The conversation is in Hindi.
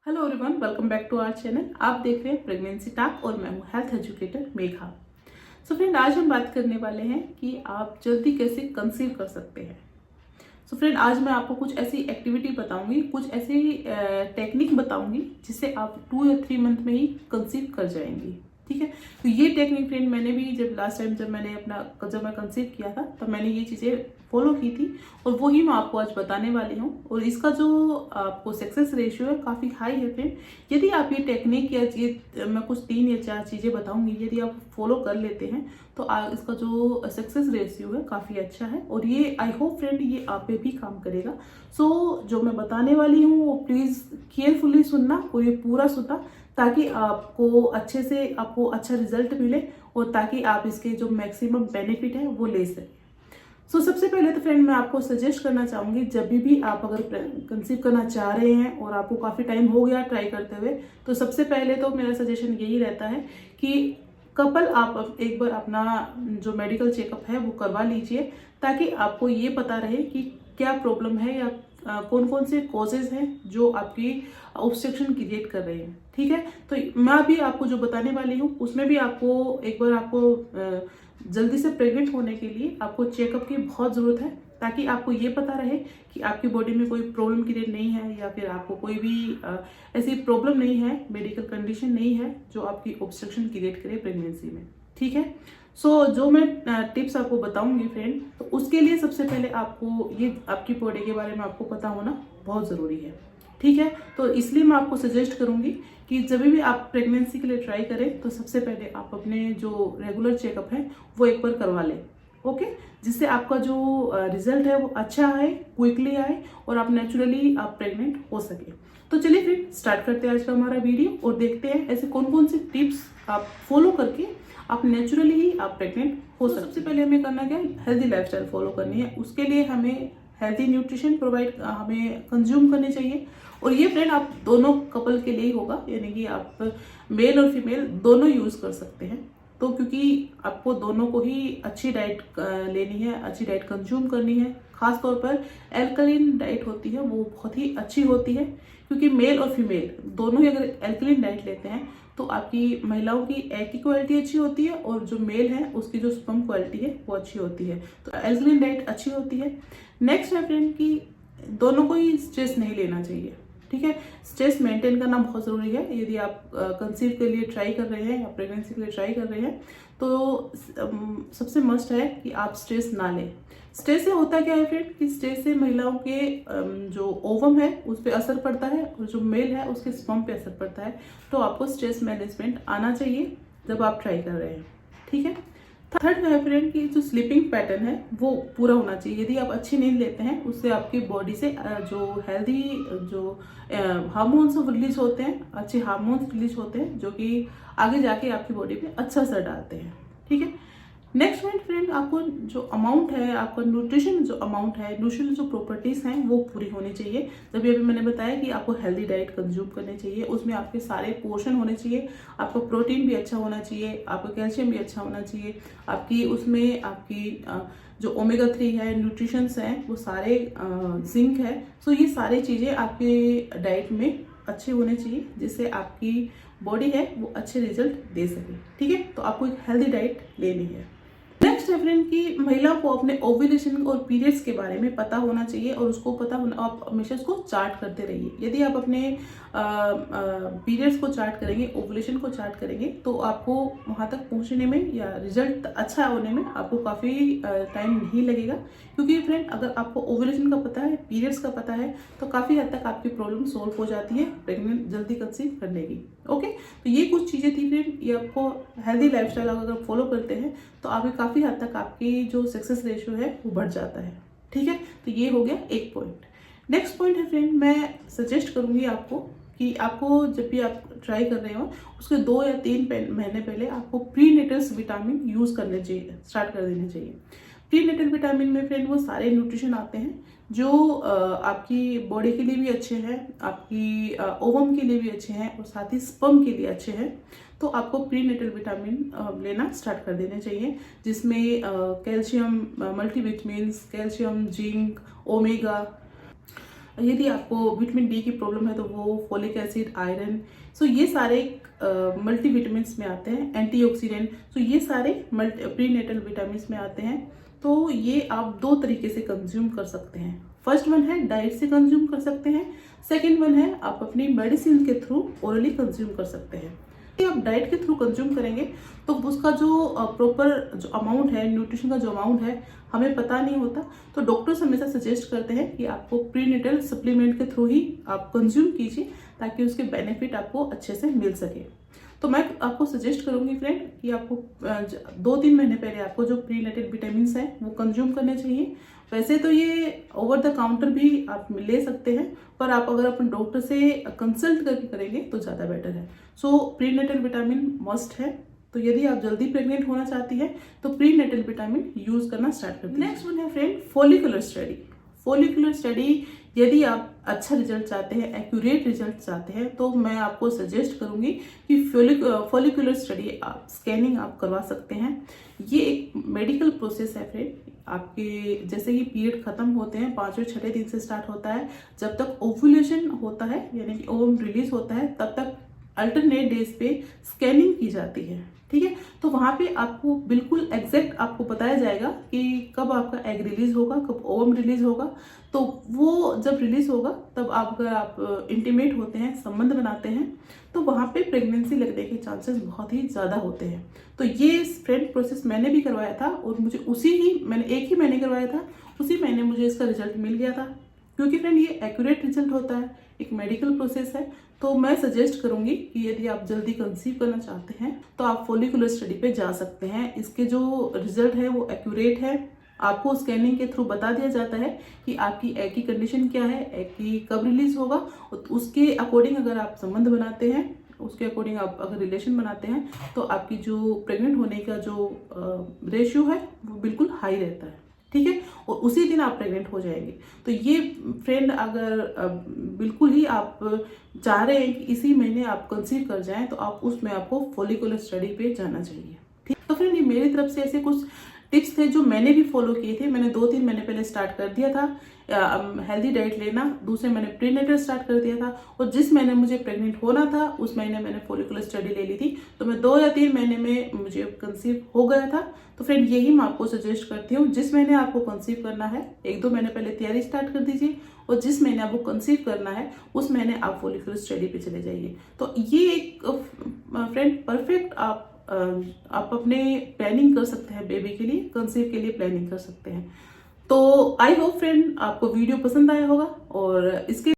Hello everyone, welcome back to our channel. आप देख रहे हैं प्रेगनेंसी टॉक और मैं हूं health educator Megha. So friend, आज हम बात करने वाले हैं कि आप जल्दी कैसे कंसीव कर सकते हैं। सो फ्रेंड, आज मैं आपको कुछ ऐसी एक्टिविटी बताऊंगी, कुछ ऐसी टेक्निक बताऊंगी जिससे आप 2 या 3 मंथ में ही कंसीव कर जाएंगी। ठीक है, तो ये टेक्निक फ्रेंड मैंने भी जब लास्ट टाइम जब मैं कंसीव किया था तब मैंने ये चीज़ें फॉलो की थी और वही मैं आपको आज बताने वाली हूँ। और इसका जो आपको सक्सेस रेशियो है काफ़ी हाई है फ्रेंड। यदि आप ये टेक्निक या ये मैं कुछ 3 या 4 चीज़ें बताऊंगी, यदि आप फॉलो कर लेते हैं तो इसका जो सक्सेस रेशियो है काफ़ी अच्छा है और ये आई होप फ्रेंड ये आप पे भी काम करेगा। सो जो मैं बताने वाली हूँ वो प्लीज़ केयरफुली सुनना और ये पूरा सुनना, ताकि आपको अच्छा रिजल्ट मिले और ताकि आप इसके जो मैक्सिमम बेनिफिट है वो ले सकें। सो सबसे पहले तो फ्रेंड मैं आपको सजेस्ट करना चाहूँगी, जब भी आप अगर कंसीव करना चाह रहे हैं और आपको काफ़ी टाइम हो गया ट्राई करते हुए, तो सबसे पहले तो मेरा सजेशन यही रहता है कि कपल आप एक बार अपना जो मेडिकल चेकअप है वो करवा लीजिए, ताकि आपको ये पता रहे कि क्या प्रॉब्लम है या कौन कौन से कॉजेज हैं जो आपकी ऑब्स्ट्रक्शन क्रिएट कर रहे हैं। ठीक है, तो मैं अभी आपको जो बताने वाली हूँ उसमें भी आपको एक बार जल्दी से प्रेग्नेंट होने के लिए आपको चेकअप की बहुत ज़रूरत है, ताकि आपको ये पता रहे कि आपकी बॉडी में कोई प्रॉब्लम क्रिएट नहीं है या फिर आपको कोई भी ऐसी प्रॉब्लम नहीं है, मेडिकल कंडीशन नहीं है जो आपकी ऑब्स्ट्रक्शन क्रिएट करे प्रेगनेंसी में। ठीक है, सो जो मैं टिप्स आपको बताऊंगी फ्रेंड, तो उसके लिए सबसे पहले आपको ये आपकी बॉडी के बारे में आपको पता होना बहुत ज़रूरी है। ठीक है, तो इसलिए मैं आपको सजेस्ट करूंगी कि जब भी आप प्रेगनेंसी के लिए ट्राई करें तो सबसे पहले आप अपने जो रेगुलर चेकअप है वो एक बार करवा लें। ओके, जिससे आपका जो रिजल्ट है वो अच्छा आए, क्विकली आए और आप नेचुरली आप प्रेग्नेंट हो सके। तो चलिए फिर स्टार्ट करते हैं आज का हमारा वीडियो और देखते हैं ऐसे कौन कौन से टिप्स आप फॉलो करके आप नेचुरली ही आप प्रेग्नेंट हो सकते हैं। सबसे पहले हमें करना क्या है, हेल्दी लाइफस्टाइल फॉलो करनी है। उसके लिए हमें हेल्दी न्यूट्रिशन हमें कंज्यूम करनी चाहिए। और ये फ्रेंड आप दोनों कपल के लिए ही होगा, यानी कि आप मेल और फीमेल दोनों यूज कर सकते हैं। तो क्योंकि आपको दोनों को ही अच्छी डाइट लेनी है, अच्छी डाइट कंज्यूम करनी है। खास तौर पर एल्कलीन डाइट होती है वो बहुत ही अच्छी होती है, क्योंकि मेल और फीमेल दोनों ही अगर एल्कलीन डाइट लेते हैं तो आपकी महिलाओं की एग की क्वालिटी अच्छी होती है और जो मेल है उसकी जो स्पर्म क्वालिटी है वो अच्छी होती है। तो एल्कलीन डाइट अच्छी होती है। नेक्स्ट है फ्रेंड कि दोनों को ही स्ट्रेस नहीं लेना चाहिए। ठीक है, स्ट्रेस मेंटेन करना बहुत ज़रूरी है। यदि आप कंसीव के लिए ट्राई कर रहे हैं या प्रेगनेंसी के लिए ट्राई कर रहे हैं तो सबसे मस्ट है कि आप स्ट्रेस ना लें। स्ट्रेस से होता क्या है फ्रेंड कि स्ट्रेस से महिलाओं के जो ओवम है उस पर असर पड़ता है और जो मेल है उसके स्पर्म पे असर पड़ता है। तो आपको स्ट्रेस मैनेजमेंट आना चाहिए जब आप ट्राई कर रहे हैं। ठीक है, थर्ड है फ्रेंड कि जो स्लीपिंग पैटर्न है वो पूरा होना चाहिए। यदि आप अच्छी नींद लेते हैं उससे आपकी बॉडी से जो हेल्दी जो हार्मोन्स रिलीज होते हैं, अच्छे हार्मोन्स रिलीज होते हैं जो कि आगे जाके आपकी बॉडी पे अच्छा असर डालते हैं। ठीक है, नेक्स्ट पॉइंट फ्रेंड, आपको जो अमाउंट है, आपका न्यूट्रिशन जो अमाउंट है, न्यूट्रिशन जो प्रॉपर्टीज हैं वो पूरी होनी चाहिए। जब अभी मैंने बताया कि आपको हेल्दी डाइट कंज्यूम करनी चाहिए, उसमें आपके सारे पोर्शन होने चाहिए। आपका प्रोटीन भी अच्छा होना चाहिए, आपका कैल्शियम भी अच्छा होना चाहिए, आपकी उसमें आपकी जो ओमेगा 3 है, न्यूट्रिशंस हैं वो सारे, जिंक है। सो ये सारी चीज़ें आपके डाइट में अच्छे होने चाहिए, जिससे आपकी बॉडी है वो अच्छे रिजल्ट दे सके। ठीक है, तो आपको एक हेल्दी डाइट लेनी है। नेक्स्ट है फ्रेंड कि महिला को अपने ओव्यूलेशन और पीरियड्स के बारे में पता होना चाहिए और उसको पता होना, आप हमेशा उसको चार्ट करते रहिए। यदि आप अपने पीरियड्स को चार्ट करेंगे, ओव्यूलेशन को चार्ट करेंगे, तो आपको वहाँ तक पहुँचने में या रिजल्ट अच्छा होने में आपको काफ़ी टाइम नहीं लगेगा। क्योंकि फ्रेंड अगर आपको ओव्यूलेशन का पता है, पीरियड्स का पता है, तो काफ़ी हद तक आपकी प्रॉब्लम सॉल्व हो जाती है प्रेग्नेंट जल्दी कंसीव करने की। ओके, तो ये कुछ चीज़ें थी फ्रेंड। ये आपको हेल्दी लाइफस्टाइल अगर फॉलो करते हैं तो आपके काफ़ी हद तक आपकी जो सक्सेस रेशियो है वो बढ़ जाता है। ठीक है, तो ये हो गया एक पॉइंट। नेक्स्ट पॉइंट है फ्रेंड, मैं सजेस्ट करूँगी आपको कि आपको जब भी आप ट्राई कर रहे हो उसके 2 या 3 महीने पहले आपको प्रीनेटल्स विटामिन यूज़ करने चाहिए, स्टार्ट कर देने चाहिए। प्रीनेटल विटामिन में फ्रेंड वो सारे न्यूट्रिशन आते हैं जो आपकी बॉडी के लिए भी अच्छे हैं, आपकी ओवम के लिए भी अच्छे हैं और साथ ही स्पर्म के लिए अच्छे हैं। तो आपको प्रीनेटल विटामिन लेना स्टार्ट कर देने चाहिए, जिसमें calcium, multivitamins, calcium, zinc, omega. यदि आपको विटामिन डी की प्रॉब्लम है तो वो, फोलिक एसिड, आयरन, सो ये सारे मल्टीविटामिन में आते हैं, एंटीऑक्सीडेंट, सो ये सारे प्रीनेटल विटामिन में आते हैं। तो ये आप 2 तरीके से कंज्यूम कर सकते हैं। फर्स्ट वन है डाइट से कंज्यूम कर सकते हैं, सेकेंड वन है आप अपनी मेडिसिन के थ्रू ओरली कंज्यूम कर सकते हैं। यदि आप डाइट के थ्रू कंज्यूम करेंगे तो उसका जो प्रॉपर जो अमाउंट है, न्यूट्रिशन का जो अमाउंट है, हमें पता नहीं होता। तो डॉक्टर्स हमेशा सजेस्ट करते हैं कि आपको प्रीनेटल सप्लीमेंट के थ्रू ही आप कंज्यूम कीजिए, ताकि उसके बेनिफिट आपको अच्छे से मिल सके। तो मैं आपको सजेस्ट करूंगी फ्रेंड कि आपको 2-3 महीने पहले आपको जो प्रीनेटल विटामिन है वो कंज्यूम करने चाहिए। वैसे तो ये ओवर द काउंटर भी आप ले सकते हैं, पर आप अगर अपने डॉक्टर से कंसल्ट करके करेंगे तो ज़्यादा बेटर है। सो प्रीनेटल विटामिन मस्ट है। तो यदि आप जल्दी प्रेग्नेंट होना चाहती है तो प्रीनेटल विटामिन यूज करना स्टार्ट कर दीजिए। नेक्स्ट वन है friend follicular study. Follicular study, यदि आप अच्छा रिजल्ट चाहते हैं, एक्यूरेट रिजल्ट चाहते हैं, तो मैं आपको सजेस्ट करूंगी कि फॉलिकुलर स्टडी आप स्कैनिंग आप करवा सकते हैं। ये एक मेडिकल प्रोसेस है फ्रेंड। आपके जैसे ही पीरियड खत्म होते हैं, 5वें 6ठे दिन से स्टार्ट होता है, जब तक ओव्यूलेशन होता है यानी कि ओवम रिलीज होता है, तब तक अल्टरनेट डेज पे स्कैनिंग की जाती है। ठीक है, तो वहां पे आपको बिल्कुल एग्जैक्ट आपको बताया जाएगा कि कब आपका एग रिलीज होगा, कब ओवम रिलीज होगा। तो वो जब रिलीज होगा तब अगर आप इंटीमेट होते हैं, संबंध बनाते हैं, तो वहां पे प्रेगनेंसी लगने के चांसेस बहुत ही ज्यादा होते हैं। तो ये फ्रेंड प्रोसेस मैंने भी करवाया था और मुझे मैंने एक ही महीने करवाया था, उसी महीने मुझे इसका रिजल्ट मिल गया था। क्योंकि फ्रेंड ये एक्यूरेट रिजल्ट होता है, एक मेडिकल प्रोसेस है। तो मैं सजेस्ट करूंगी कि यदि आप जल्दी कंसीव करना चाहते हैं तो आप फॉलिकुलर स्टडी पे जा सकते हैं। इसके जो रिजल्ट है वो एक्यूरेट है। आपको स्कैनिंग के थ्रू बता दिया जाता है कि आपकी एग की कंडीशन क्या है, एग की कब रिलीज होगा, उसके अकॉर्डिंग अगर आप संबंध बनाते हैं, उसके अकॉर्डिंग आप अगर रिलेशन बनाते हैं, तो आपकी जो प्रेग्नेंट होने का जो रेशियो है वो बिल्कुल हाई रहता है। ठीक है, और उसी दिन आप प्रेग्नेंट हो जाएंगे। तो ये फ्रेंड अगर बिल्कुल ही आप चाह रहे हैं कि इसी महीने आप कंसीव कर जाएं, तो आप उसमें आपको फॉलिकुलर स्टडी पे जाना चाहिए। ठीक, तो फ्रेंड ये मेरी तरफ से ऐसे कुछ टिप्स थे जो मैंने भी फॉलो किए थे। मैंने 2-3 महीने पहले स्टार्ट कर दिया था हेल्दी डाइट लेना, दूसरे महीने प्रीनेटल स्टार्ट कर दिया था, और जिस महीने मुझे प्रेग्नेंट होना था उस महीने मैंने फॉलिकुलर स्टडी ले ली थी। तो मैं 2 या 3 महीने में मुझे कंसीव हो गया था। तो फ्रेंड यही मैं आपको सजेस्ट करती हूँ, जिस महीने आपको कंसीव करना है 1-2 महीने पहले तैयारी स्टार्ट कर दीजिए, और जिस महीने आपको कंसीव करना है उस महीने आप फॉलिकुलर स्टडी पे चले जाइए। तो ये एक फ्रेंड परफेक्ट आप अपने प्लानिंग कर सकते हैं, बेबी के लिए, कंसीव के लिए प्लानिंग कर सकते हैं। तो आई होप फ्रेंड आपको वीडियो पसंद आया होगा, और इसके